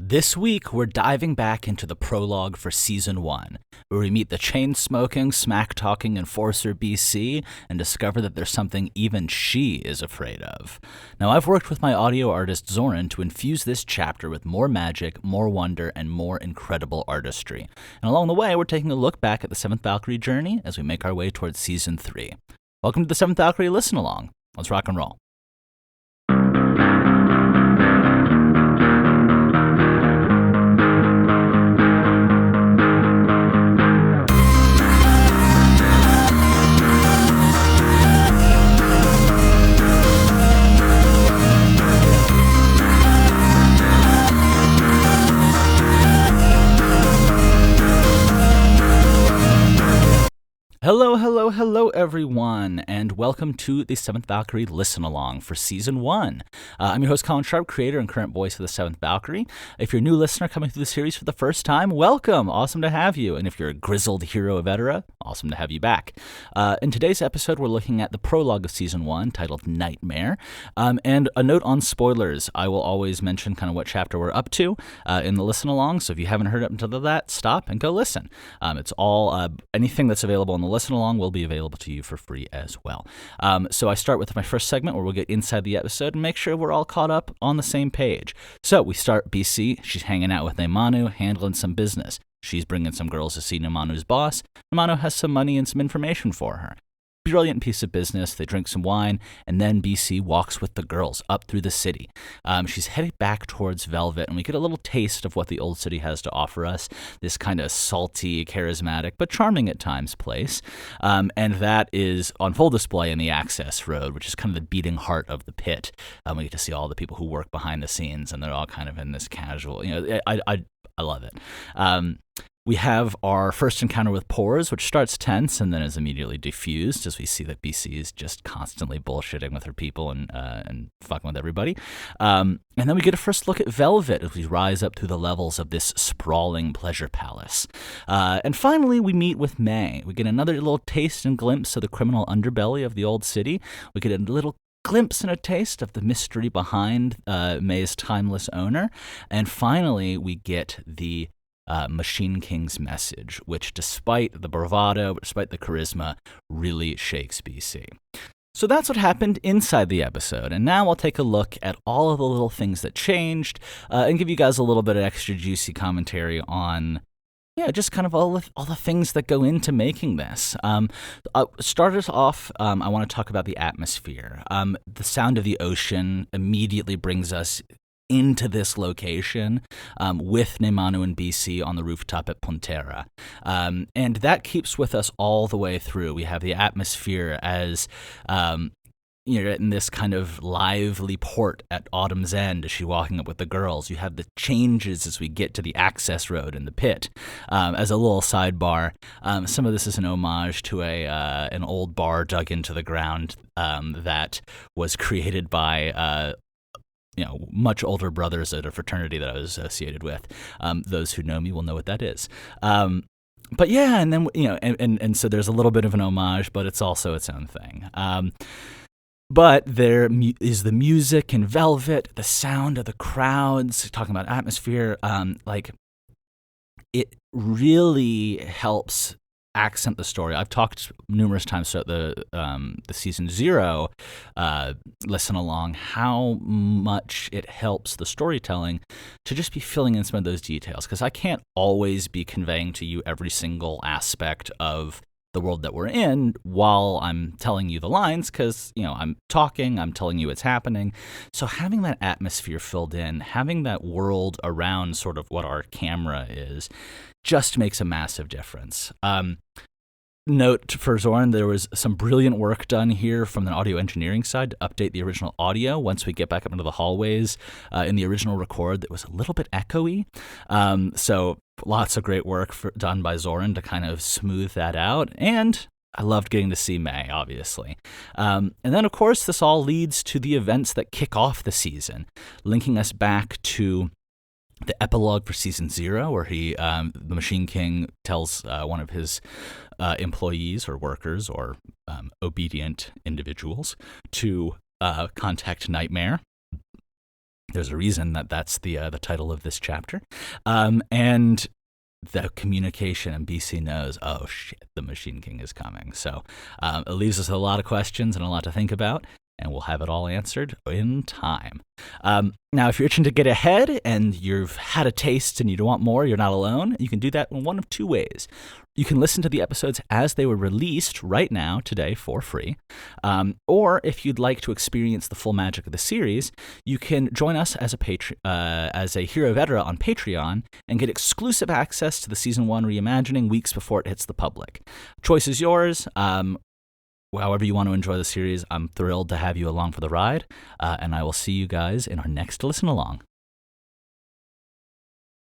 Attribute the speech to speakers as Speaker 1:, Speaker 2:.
Speaker 1: This week, we're diving back into the prologue for Season 1, where we meet the chain-smoking, smack-talking enforcer BC and discover that there's something even she is afraid of. Now, I've worked with my audio artist Zoran to infuse this chapter with more magic, more wonder, and more incredible artistry. And along the way, we're taking a look back at the Seventh Valkyrie journey as we make our way towards Season 3. Welcome to the Seventh Valkyrie Listen-Along. Let's rock and roll. Hello, everyone, and welcome to the Seventh Valkyrie Listen-Along for Season 1. I'm your host, Colin Sharp, creator and current voice of the Seventh Valkyrie. If you're a new listener coming through the series for the first time, welcome! Awesome to have you. And if you're a grizzled hero veteran, awesome to have you back. In today's episode, we're looking at the prologue of Season 1, titled Knightmare. And a note on spoilers. I will always mention kind of what chapter we're up to in the Listen-Along, so if you haven't heard up until that, stop and go listen. It's all, anything that's available in the Listen-Along will be available to you for free as well. So I start with my first segment where we'll get inside the episode and make sure we're all caught up on the same page. So we start BC. She's hanging out with Neimanu, handling some business. She's bringing some girls to see Neimanu's boss. Neimanu has some money and some information for her. Brilliant piece of business. They drink some wine, and then BC walks with the girls up through the city. She's headed back towards Velvet, and we get a little taste of what the old city has to offer us, this kind of salty, charismatic, but charming at times place. And that is on full display in the access road, which is kind of the beating heart of the pit. We get to see all the people who work behind the scenes, and they're all kind of in this casual, I love it. We have our first encounter with Pores, which starts tense and then is immediately diffused as we see that BC is just constantly bullshitting with her people and fucking with everybody. And then we get a first look at Velvet as we rise up through the levels of this sprawling pleasure palace. And finally, we meet with May. We get another little taste and glimpse of the criminal underbelly of the old city. We get a little glimpse and a taste of the mystery behind May's timeless owner. And finally, we get the Machine King's message, which despite the bravado, despite the charisma, really shakes BC. So that's what happened inside the episode, and now I'll take a look at all of the little things that changed and give you guys a little bit of extra juicy commentary on just kind of all the things that go into making this. Start us off, I want to talk about the atmosphere. The sound of the ocean immediately brings us into this location with Neimanu and BC on the rooftop at Pontera. And that keeps with us all the way through. We have the atmosphere as in this kind of lively port at Autumn's End as she's walking up with the girls. You have the changes as we get to the access road in the pit. As a little sidebar, some of this is an homage to an old bar dug into the ground that was created by much older brothers at a fraternity that I was associated with. Those who know me will know what that is. But yeah, and then, and so there's a little bit of an homage, but it's also its own thing. But there is the music in Velvet, the sound of the crowds, talking about atmosphere. It really helps accent the story. I've talked numerous times throughout the Season 0 Listen-Along how much it helps the storytelling to just be filling in some of those details, because I can't always be conveying to you every single aspect of the world that we're in while I'm telling you the lines, because I'm talking, I'm telling you what's happening. So having that atmosphere filled in, having that world around sort of what our camera is, just makes a massive difference. Note for Zoran, there was some brilliant work done here from the audio engineering side to update the original audio once we get back up into the hallways. In the original record, that was a little bit echoey. So lots of great work done by Zoran to kind of smooth that out. And I loved getting to see May, obviously. And then, of course, this all leads to the events that kick off the season, linking us back to the epilogue for Season 0, where the Machine King tells one of his employees or workers or obedient individuals to contact Knightmare There's a reason that that's the title of this chapter. And the communication, and BC knows, oh shit, the Machine King is coming. So it leaves us with a lot of questions and a lot to think about, and we'll have it all answered in time. Now, if you're itching to get ahead and you've had a taste and you don't want more, you're not alone. You can do that in one of two ways. You can listen to the episodes as they were released right now, today, for free. Or if you'd like to experience the full magic of the series, you can join us as a Hero Veteran on Patreon and get exclusive access to the Season 1 reimagining weeks before it hits the public. Choice is yours. However you want to enjoy the series, I'm thrilled to have you along for the ride, and I will see you guys in our next listen along.